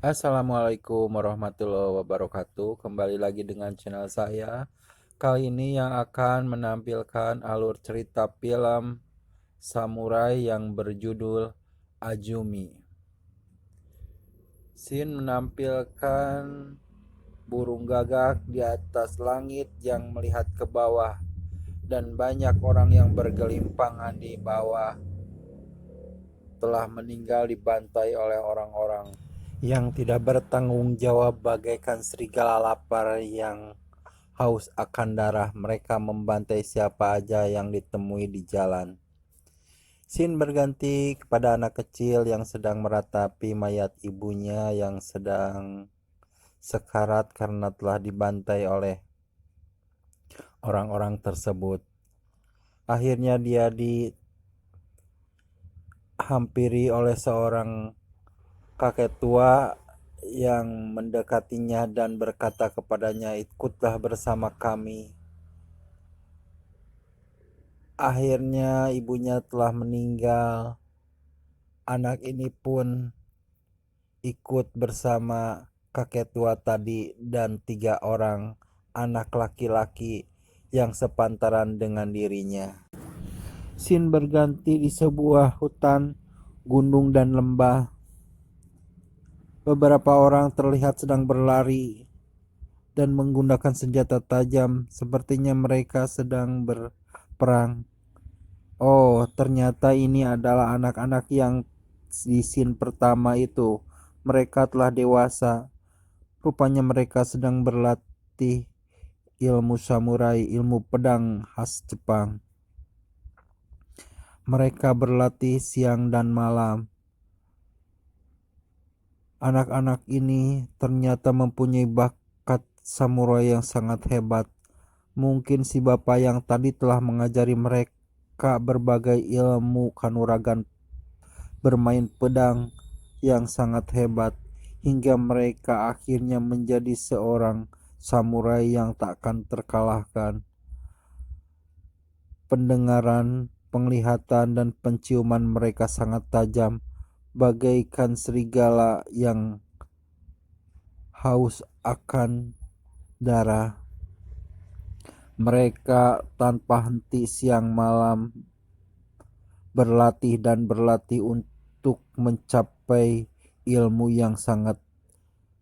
Assalamualaikum warahmatullahi wabarakatuh. Kembali lagi dengan channel saya. Kali ini yang akan menampilkan alur cerita film samurai yang berjudul Azumi. Scene menampilkan burung gagak di atas langit yang melihat ke bawah dan banyak orang yang bergelimpangan di bawah telah meninggal dibantai oleh orang-orang yang tidak bertanggung jawab bagaikan serigala lapar yang haus akan darah. Mereka membantai siapa aja yang ditemui di jalan. Scene berganti kepada anak kecil yang sedang meratapi mayat ibunya yang sedang sekarat karena telah dibantai oleh orang-orang tersebut. Akhirnya dia dihampiri oleh seorang kakek tua yang mendekatinya dan berkata kepadanya, "Ikutlah bersama kami." Akhirnya ibunya telah meninggal. Anak ini pun ikut bersama kakek tua tadi dan 3 orang anak laki-laki yang sepantaran dengan dirinya. Scene berganti di sebuah hutan, gunung dan lembah. Beberapa orang terlihat sedang berlari dan menggunakan senjata tajam, sepertinya mereka sedang berperang. Oh, ternyata ini adalah anak-anak yang di scene pertama itu. Mereka telah dewasa. Rupanya mereka sedang berlatih ilmu samurai, ilmu pedang khas Jepang. Mereka berlatih siang dan malam. Anak-anak ini ternyata mempunyai bakat samurai yang sangat hebat. Mungkin si bapak yang tadi telah mengajari mereka berbagai ilmu kanuragan bermain pedang yang sangat hebat, hingga mereka akhirnya menjadi seorang samurai yang takkan terkalahkan. Pendengaran, penglihatan, dan penciuman mereka sangat tajam, bagaikan serigala yang haus akan darah. Mereka tanpa henti siang malam berlatih dan berlatih untuk mencapai ilmu yang sangat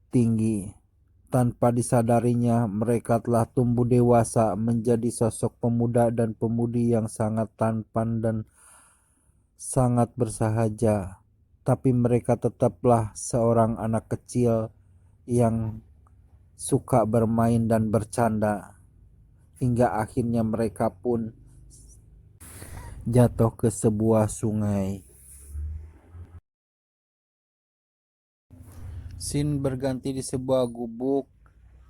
tinggi. Tanpa disadarinya, mereka telah tumbuh dewasa menjadi sosok pemuda dan pemudi yang sangat tampan dan sangat bersahaja. Tapi mereka tetaplah seorang anak kecil yang suka bermain dan bercanda, hingga akhirnya mereka pun jatuh ke sebuah sungai. Scene berganti di sebuah gubuk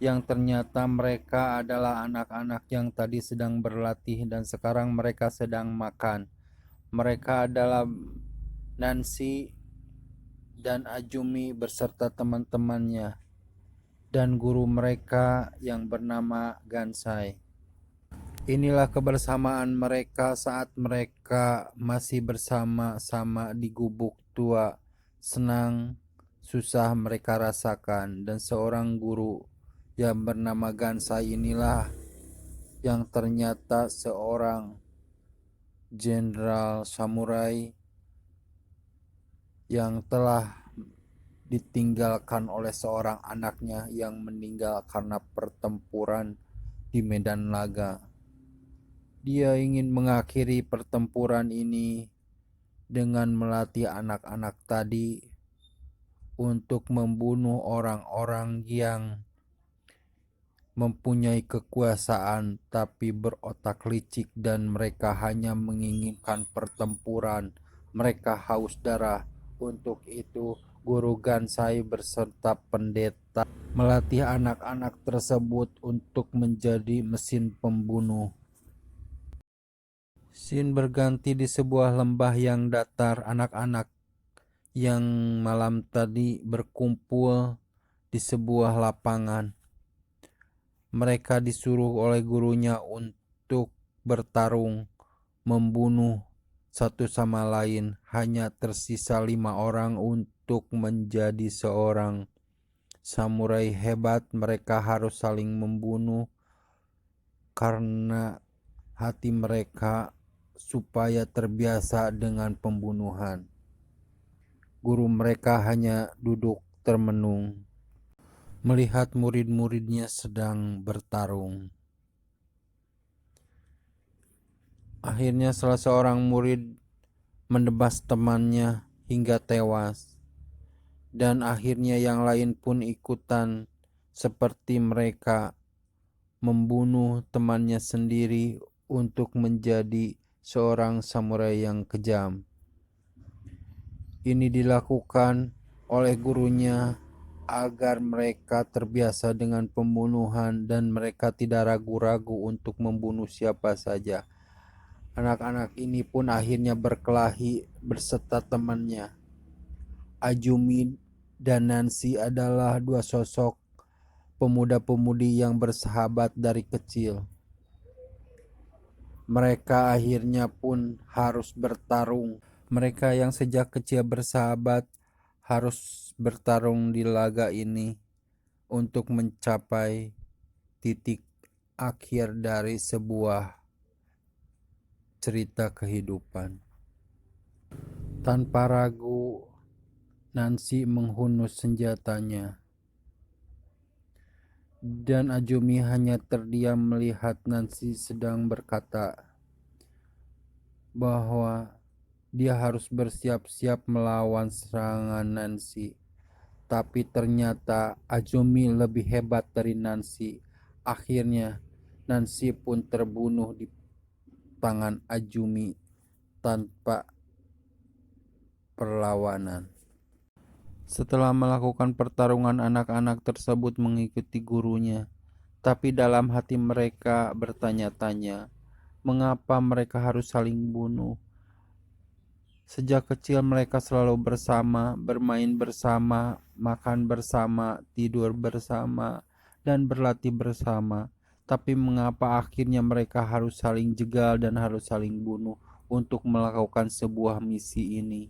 yang ternyata mereka adalah anak-anak yang tadi sedang berlatih dan sekarang mereka sedang makan. Mereka adalah Nancy dan Azumi beserta teman-temannya dan guru mereka yang bernama Gansai. Inilah kebersamaan mereka saat mereka masih bersama-sama di gubuk tua. Senang, susah mereka rasakan, dan seorang guru yang bernama Gansai inilah yang ternyata seorang jenderal samurai yang telah ditinggalkan oleh seorang anaknya yang meninggal karena pertempuran di medan laga. Dia ingin mengakhiri pertempuran ini dengan melatih anak-anak tadi untuk membunuh orang-orang yang mempunyai kekuasaan tapi berotak licik dan mereka hanya menginginkan pertempuran. Mereka haus darah. Untuk itu, Guru Gansai beserta pendeta melatih anak-anak tersebut untuk menjadi mesin pembunuh. Scene berganti di sebuah lembah yang datar. Anak-anak yang malam tadi berkumpul di sebuah lapangan. Mereka disuruh oleh gurunya untuk bertarung, membunuh satu sama lain. Hanya tersisa 5 orang untuk menjadi seorang samurai hebat, mereka harus saling membunuh karena hati mereka supaya terbiasa dengan pembunuhan. Guru mereka hanya duduk termenung, melihat murid-muridnya sedang bertarung. Akhirnya salah seorang murid menebas temannya hingga tewas, dan akhirnya yang lain pun ikutan seperti mereka membunuh temannya sendiri untuk menjadi seorang samurai yang kejam. Ini dilakukan oleh gurunya agar mereka terbiasa dengan pembunuhan dan mereka tidak ragu-ragu untuk membunuh siapa saja. Anak-anak ini pun akhirnya berkelahi berserta temannya. Azumi dan Nancy adalah dua sosok pemuda-pemudi yang bersahabat dari kecil. Mereka akhirnya pun harus bertarung. Mereka yang sejak kecil bersahabat harus bertarung di laga ini untuk mencapai titik akhir dari sebuah cerita kehidupan. Tanpa ragu, Nancy menghunus senjatanya, dan Azumi hanya terdiam melihat Nancy sedang berkata bahwa dia harus bersiap-siap melawan serangan Nancy. Tapi ternyata Azumi lebih hebat dari Nancy. Akhirnya Nancy pun terbunuh di tangan Azumi tanpa perlawanan. Setelah melakukan pertarungan, anak-anak tersebut mengikuti gurunya, tapi dalam hati mereka bertanya-tanya, mengapa mereka harus saling bunuh? Sejak kecil mereka selalu bersama, bermain bersama, makan bersama, tidur bersama, dan berlatih bersama. Tapi mengapa akhirnya mereka harus saling jegal dan harus saling bunuh untuk melakukan sebuah misi ini?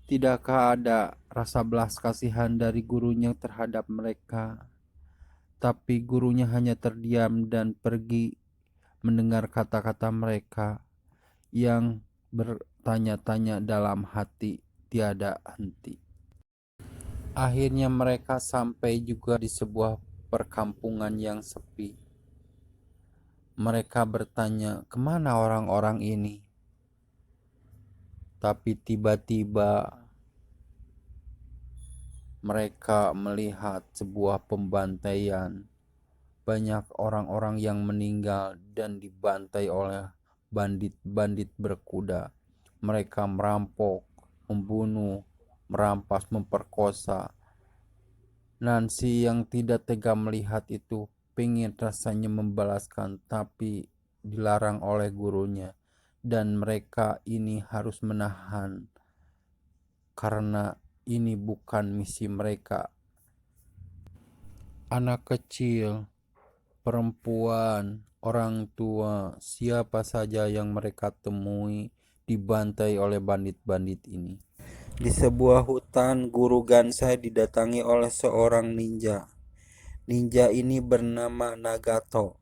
Tidakkah ada rasa belas kasihan dari gurunya terhadap mereka? Tapi gurunya hanya terdiam dan pergi mendengar kata-kata mereka yang bertanya-tanya dalam hati tiada henti. Akhirnya mereka sampai juga di sebuah perkampungan yang sepi. Mereka bertanya, kemana orang-orang ini? Tapi tiba-tiba mereka melihat sebuah pembantaian. Banyak orang-orang yang meninggal dan dibantai oleh bandit-bandit berkuda. Mereka merampok, membunuh, merampas, memperkosa. Nancy yang tidak tega melihat itu pengen rasanya membalaskan, tapi dilarang oleh gurunya. Dan mereka ini harus menahan karena ini bukan misi mereka. Anak kecil, perempuan, orang tua, siapa saja yang mereka temui dibantai oleh bandit-bandit ini. Di sebuah hutan, guru Gansai didatangi oleh seorang ninja. Ninja ini bernama Nagato.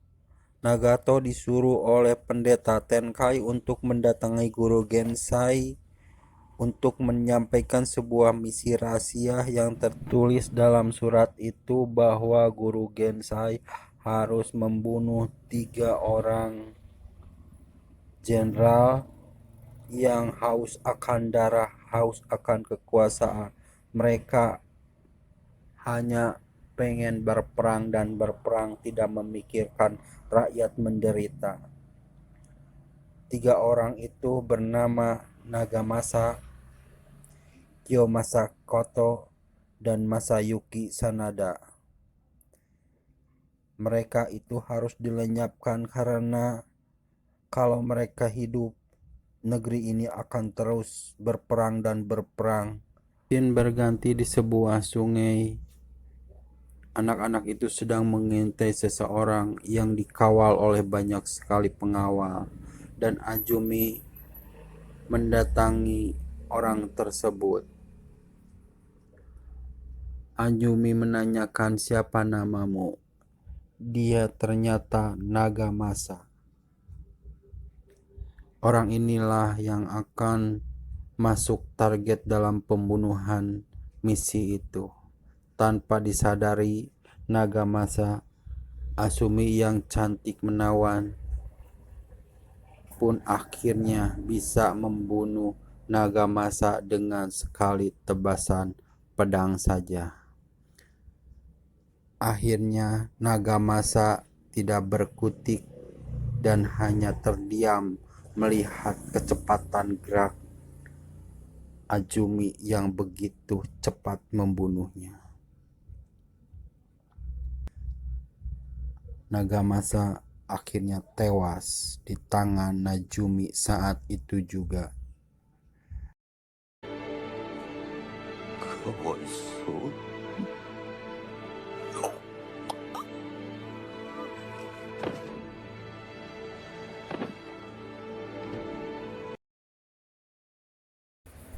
Nagato disuruh oleh pendeta Tenkai untuk mendatangi guru Gansai untuk menyampaikan sebuah misi rahasia yang tertulis dalam surat itu bahwa guru Gansai harus membunuh 3 orang jenderal yang haus akan darah, haus akan kekuasaan. Mereka hanya pengen berperang dan berperang, tidak memikirkan rakyat menderita. 3 orang itu bernama Nagamasa, Kiyomasa Koto, dan Masayuki Sanada. Mereka itu harus dilenyapkan karena kalau mereka hidup, negeri ini akan terus berperang dan berperang. Scene berganti di sebuah sungai. Anak-anak itu sedang mengintai seseorang yang dikawal oleh banyak sekali pengawal, dan Azumi mendatangi orang tersebut. Ayumi menanyakan, "Siapa namamu?" Dia ternyata Nagamasa. Orang inilah yang akan masuk target dalam pembunuhan misi itu. Tanpa disadari, Nagamasa, Asumi yang cantik menawan, pun akhirnya bisa membunuh Nagamasa dengan sekali tebasan pedang saja. Akhirnya Nagamasa tidak berkutik dan hanya terdiam melihat kecepatan gerak Azumi yang begitu cepat membunuhnya. Nagamasa akhirnya tewas di tangan Najumi saat itu juga.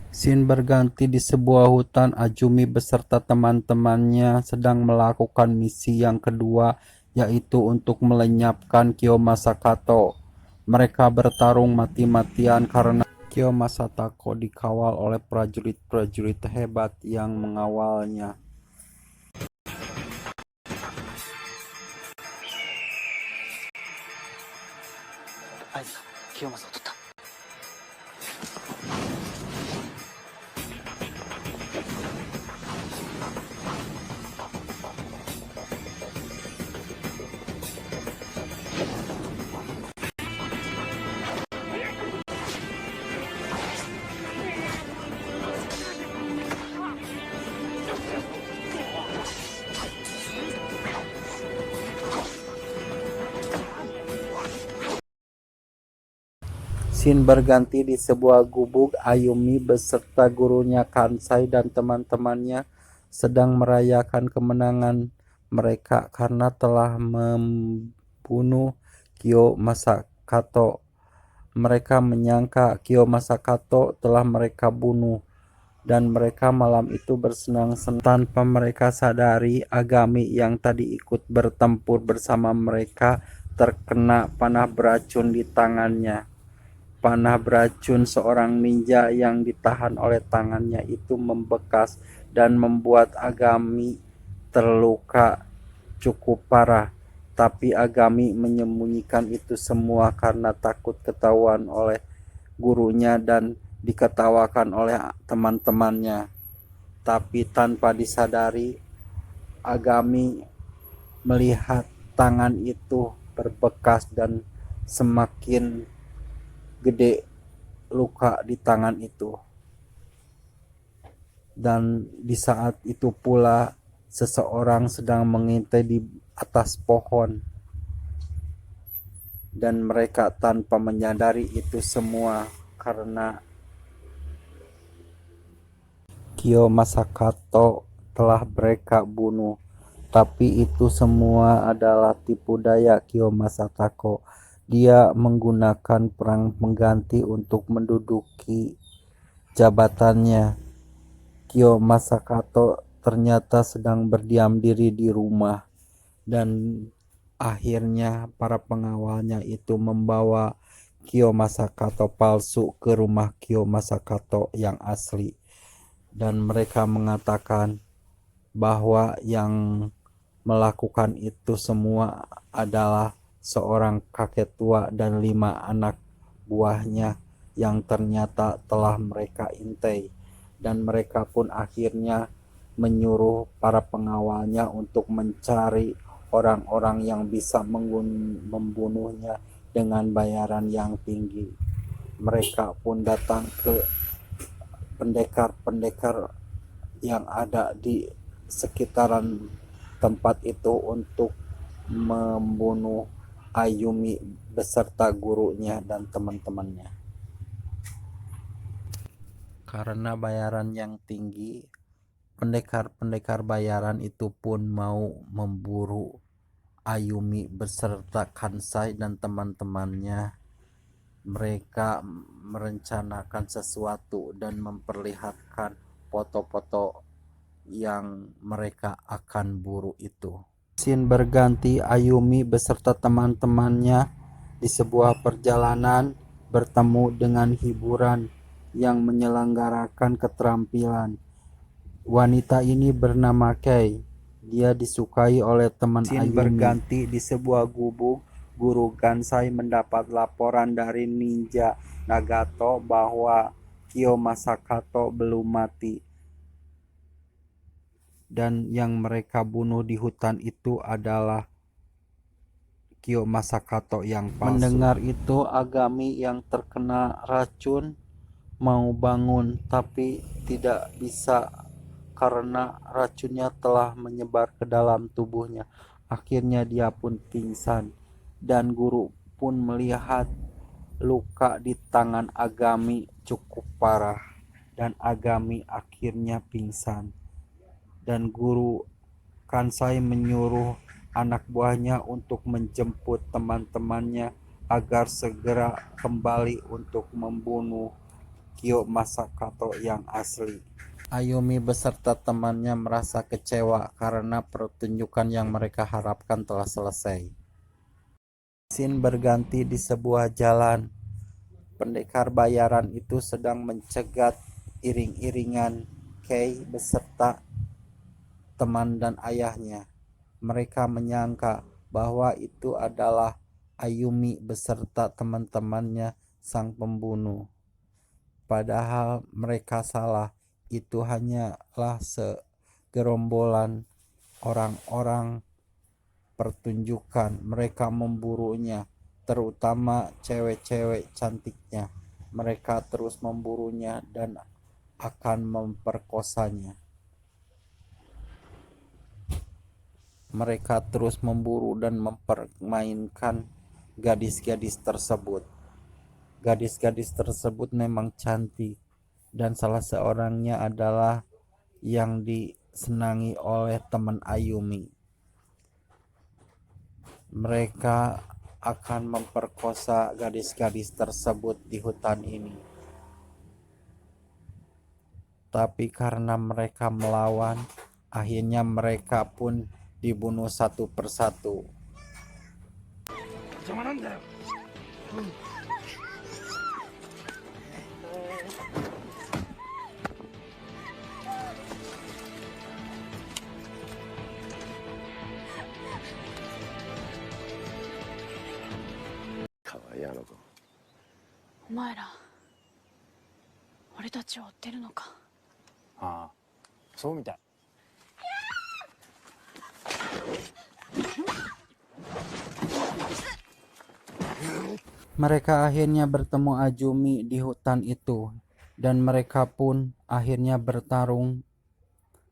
Scene berganti di sebuah hutan. Azumi beserta teman-temannya sedang melakukan misi yang kedua, yaitu untuk melenyapkan Kiyomasa Kato. Mereka bertarung mati-matian karena Kiyomasa Tako dikawal oleh prajurit-prajurit hebat yang mengawalnya. Scene berganti di sebuah gubuk. Ayumi beserta gurunya Kansai dan teman-temannya sedang merayakan kemenangan mereka karena telah membunuh Kiyomasa Kato. Mereka menyangka Kiyomasa Kato telah mereka bunuh, dan mereka malam itu bersenang-senang. Tanpa mereka sadari, Agami yang tadi ikut bertempur bersama mereka terkena panah beracun di tangannya. Panah beracun seorang ninja yang ditahan oleh tangannya itu membekas dan membuat Agami terluka cukup parah. Tapi Agami menyembunyikan itu semua karena takut ketahuan oleh gurunya dan diketawakan oleh teman-temannya. Tapi tanpa disadari, Agami melihat tangan itu berbekas dan semakin gede luka di tangan itu. Dan di saat itu pula seseorang sedang mengintai di atas pohon, dan mereka tanpa menyadari itu semua karena Kiyomasa Kato telah mereka bunuh. Tapi itu semua adalah tipu daya Kiyomasa Tako. Dia menggunakan perang pengganti untuk menduduki jabatannya. Kiyomasa Kato ternyata sedang berdiam diri di rumah, dan akhirnya para pengawalnya itu membawa Kiyomasa Kato palsu ke rumah Kiyomasa Kato yang asli, dan mereka mengatakan bahwa yang melakukan itu semua adalah seorang kakek tua dan 5 anak buahnya yang ternyata telah mereka intai, dan mereka pun akhirnya menyuruh para pengawalnya untuk mencari orang-orang yang bisa membunuhnya dengan bayaran yang tinggi. Mereka pun datang ke pendekar-pendekar yang ada di sekitaran tempat itu untuk membunuh Ayumi beserta gurunya dan teman-temannya. Karena bayaran yang tinggi, pendekar-pendekar bayaran itu pun mau memburu Ayumi beserta Kansai dan teman-temannya. Mereka merencanakan sesuatu dan memperlihatkan foto-foto yang mereka akan buru itu. Scene berganti, Ayumi beserta teman-temannya di sebuah perjalanan bertemu dengan hiburan yang menyelenggarakan keterampilan. Wanita ini bernama Kei. Dia disukai oleh teman Ayumi. Berganti di sebuah gubuk, guru Gansai mendapat laporan dari ninja Nagato bahwa Kyo Masakato belum mati. Dan yang mereka bunuh di hutan itu adalah Kyo Masakato yang palsu. Mendengar itu, Agami yang terkena racun mau bangun tapi tidak bisa karena racunnya telah menyebar ke dalam tubuhnya. Akhirnya dia pun pingsan dan guru pun melihat luka di tangan Agami cukup parah dan Agami akhirnya pingsan. Dan guru Kansai menyuruh anak buahnya untuk menjemput teman-temannya agar segera kembali untuk membunuh Kyo Masakato yang asli. Ayumi beserta temannya merasa kecewa karena pertunjukan yang mereka harapkan telah selesai. Scene berganti di sebuah jalan. Pendekar bayaran itu sedang mencegat iring-iringan Kei beserta teman dan ayahnya. Mereka menyangka bahwa itu adalah Ayumi beserta teman-temannya sang pembunuh. Padahal mereka salah. Itu hanyalah segerombolan orang-orang pertunjukan. Mereka memburunya, terutama cewek-cewek cantiknya. Mereka terus memburunya dan akan memperkosanya. Mereka terus memburu dan mempermainkan gadis-gadis tersebut. Gadis-gadis tersebut memang cantik, dan salah seorangnya adalah yang disenangi oleh teman Ayumi. Mereka akan memperkosa gadis-gadis tersebut di hutan ini. Tapi karena mereka melawan, akhirnya mereka pun dibunuh satu persatu. Kawayano. お前ら俺たちを追ってるのか。ああ、そうみたい。Mereka akhirnya bertemu Azumi di hutan itu, dan mereka pun akhirnya bertarung.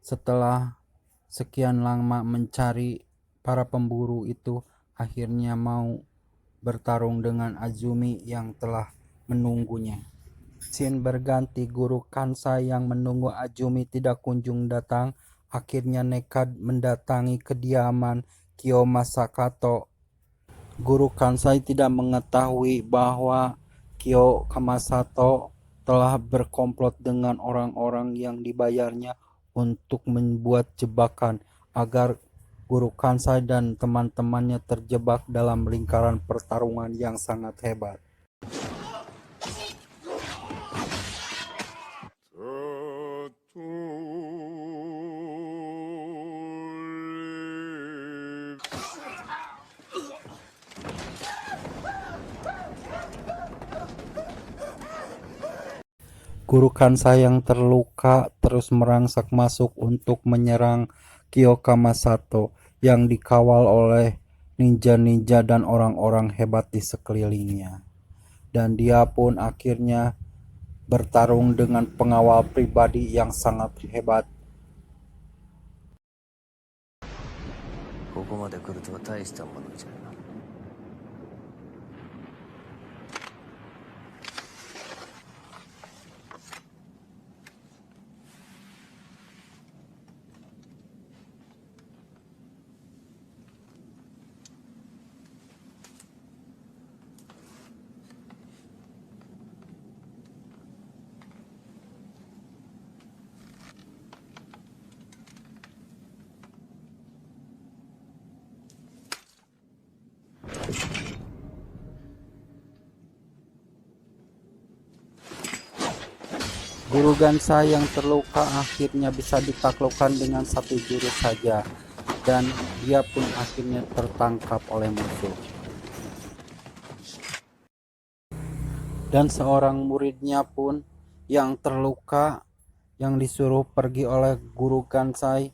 Setelah sekian lama mencari para pemburu itu, akhirnya mau bertarung dengan Azumi yang telah menunggunya. Scene berganti, guru Kansai yang menunggu Azumi tidak kunjung datang, akhirnya nekat mendatangi kediaman Kyo Masakato. Guru Kansai tidak mengetahui bahwa Kyo Kamasato telah berkomplot dengan orang-orang yang dibayarnya untuk membuat jebakan agar Guru Kansai dan teman-temannya terjebak dalam lingkaran pertarungan yang sangat hebat. Guru Kansai yang terluka terus merangsak masuk untuk menyerang Kyo Kamasato yang dikawal oleh ninja-ninja dan orang-orang hebat di sekelilingnya. Dan dia pun akhirnya bertarung dengan pengawal pribadi yang sangat hebat. ここまで来るとは大したものじゃ。Guru Gansai yang terluka akhirnya bisa ditaklukkan dengan satu jurus saja, dan dia pun akhirnya tertangkap oleh musuh. Dan seorang muridnya pun yang terluka, yang disuruh pergi oleh Guru Gansai,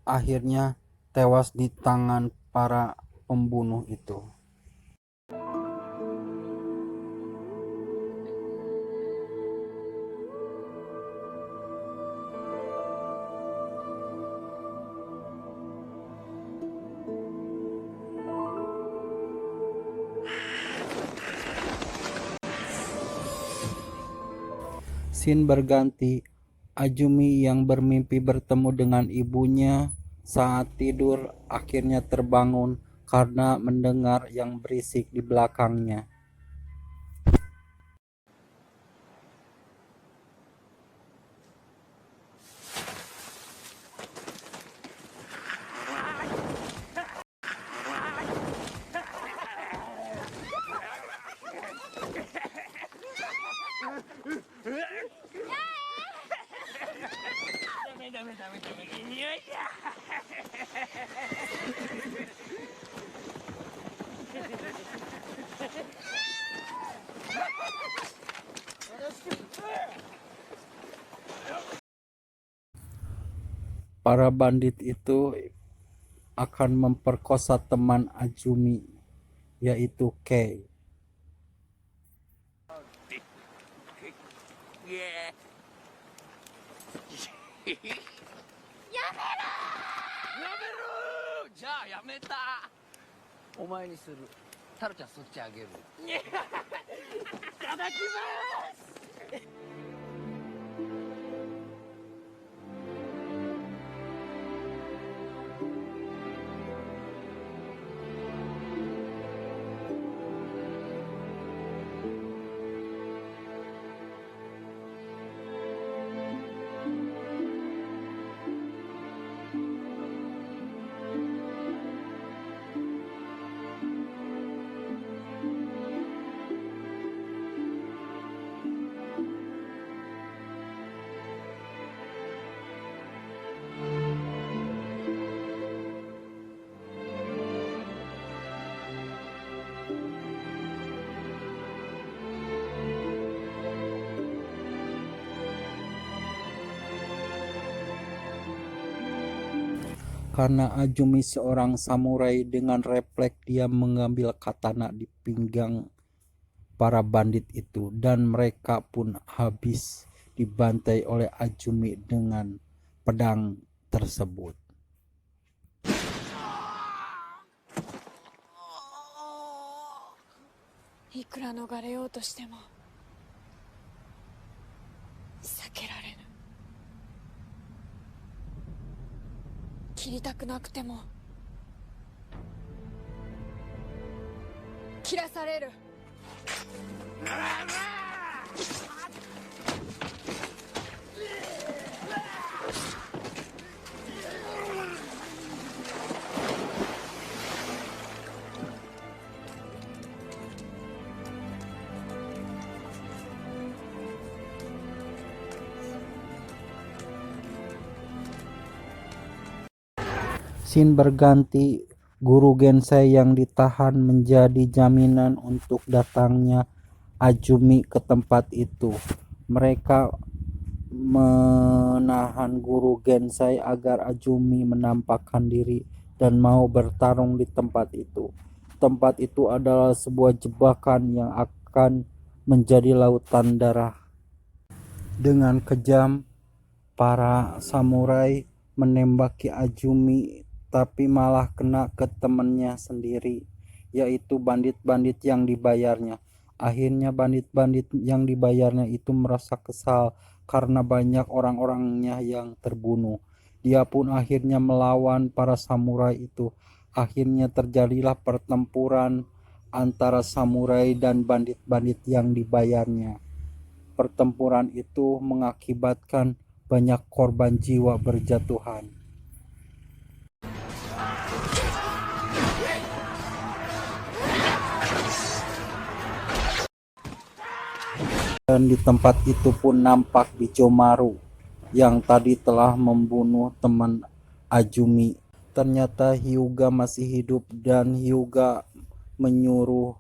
akhirnya tewas di tangan para pembunuh itu. Scene berganti. Azumi yang bermimpi bertemu dengan ibunya saat tidur akhirnya terbangun karena mendengar yang berisik di belakangnya. Para bandit itu akan memperkosa teman Azumi, yaitu Kei. Karena Azumi seorang samurai, dengan refleks dia mengambil katana di pinggang para bandit itu, dan mereka pun habis dibantai oleh Azumi dengan pedang tersebut. いくら逃れようとしても避けられぬ。切りたくなくても切らされる。Scene berganti. Guru Gensai yang ditahan menjadi jaminan untuk datangnya Azumi ke tempat itu. Mereka menahan Guru Gensai agar Azumi menampakkan diri dan mau bertarung di tempat itu. Tempat itu adalah sebuah jebakan yang akan menjadi lautan darah. Dengan kejam, para samurai menembaki Azumi, tapi malah kena ke temannya sendiri, yaitu bandit-bandit yang dibayarnya. Akhirnya bandit-bandit yang dibayarnya itu merasa kesal karena banyak orang-orangnya yang terbunuh. Dia pun akhirnya melawan para samurai itu. Akhirnya terjadilah pertempuran antara samurai dan bandit-bandit yang dibayarnya. Pertempuran itu mengakibatkan banyak korban jiwa berjatuhan. Dan di tempat itu pun nampak Bijomaru yang tadi telah membunuh teman Ajumi. Ternyata Hyuga masih hidup dan Hyuga menyuruh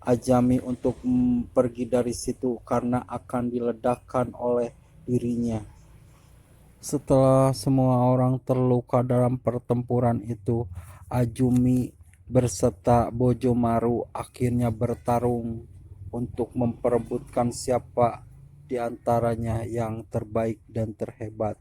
Ajami untuk pergi dari situ karena akan diledakkan oleh dirinya. Setelah semua orang terluka dalam pertempuran itu, Ajumi berserta Bojomaru akhirnya bertarung untuk memperebutkan siapa di antaranya yang terbaik dan terhebat.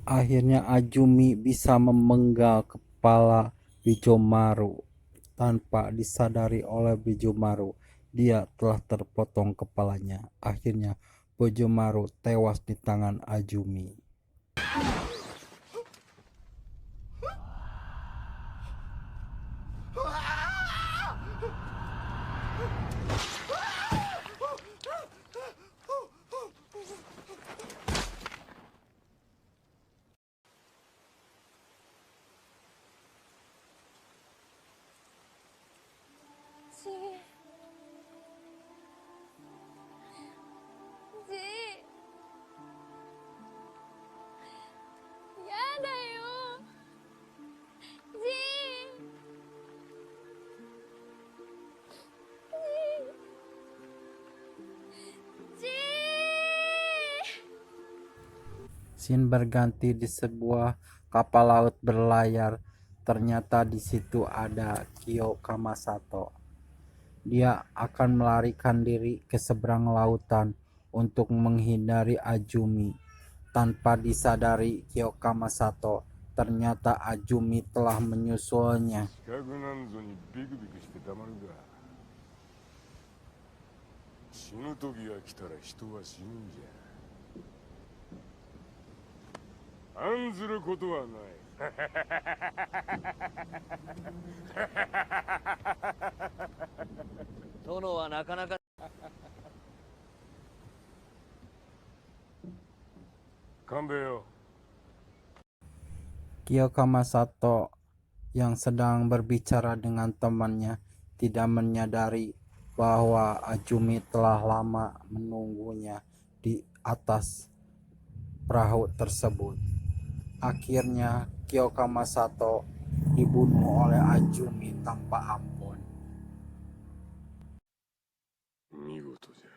Akhirnya Ajumi bisa memenggal kepala Bijomaru. Tanpa disadari oleh Bijomaru, dia telah terpotong kepalanya. Akhirnya Bojomaru tewas di tangan Ajumi. Scene berganti di sebuah kapal laut berlayar. Ternyata di situ ada Kyo Kamasato. Dia akan melarikan diri ke seberang lautan untuk menghindari Ajumi. Tanpa disadari Kyo Kamasato, ternyata Ajumi telah menyusulnya. 資格なんぞにビクビクしてたまるか。死ぬ時が来たら人は死ぬんじゃ。案ずることはない。殿はなかなか。勘弁よ。 Kyo Kamasato yang sedang berbicara dengan temannya tidak menyadari bahwa Ajumi telah lama menunggunya di atas perahu tersebut. Akhirnya Kyo Kamasato dibunuh oleh Ajumi tanpa ampun. 見事じゃ。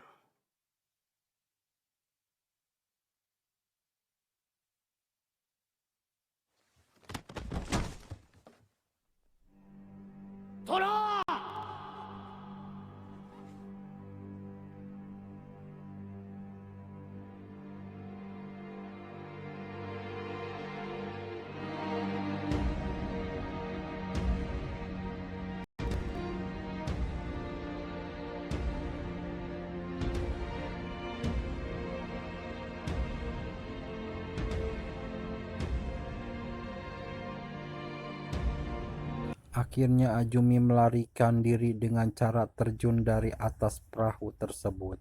Akhirnya Ajumi melarikan diri dengan cara terjun dari atas perahu tersebut.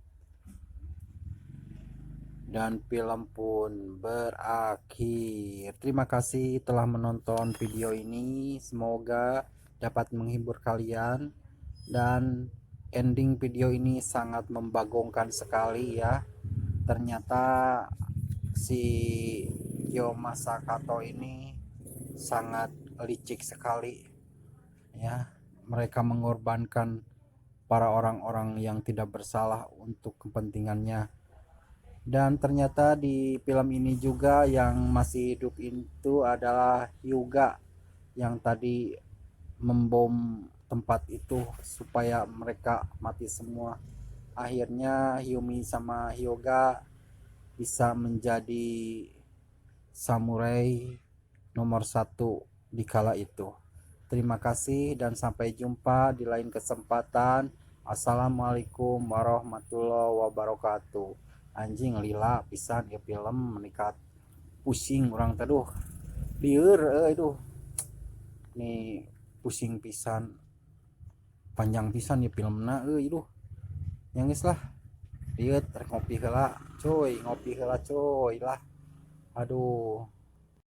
Dan film pun berakhir. Terima kasih telah menonton video ini. Semoga dapat menghibur kalian. Dan ending video ini sangat membagongkan sekali ya. Ternyata si Kyo Masakato ini sangat licik sekali ya. Mereka mengorbankan para orang-orang yang tidak bersalah untuk kepentingannya. Dan ternyata di film ini juga yang masih hidup itu adalah Hyuga yang tadi membom tempat itu supaya mereka mati semua. Akhirnya Hyumi sama Hyuga bisa menjadi samurai nomor 1 di kala itu. Terima kasih dan sampai jumpa di lain kesempatan. Assalamualaikum warahmatullahi wabarakatuh. Anjing lila pisan ya film menikah pusing orang taduh liur itu nih pusing pisan panjang pisan ya filmna itu yang geus lah liut ngopi heula coy lah aduh.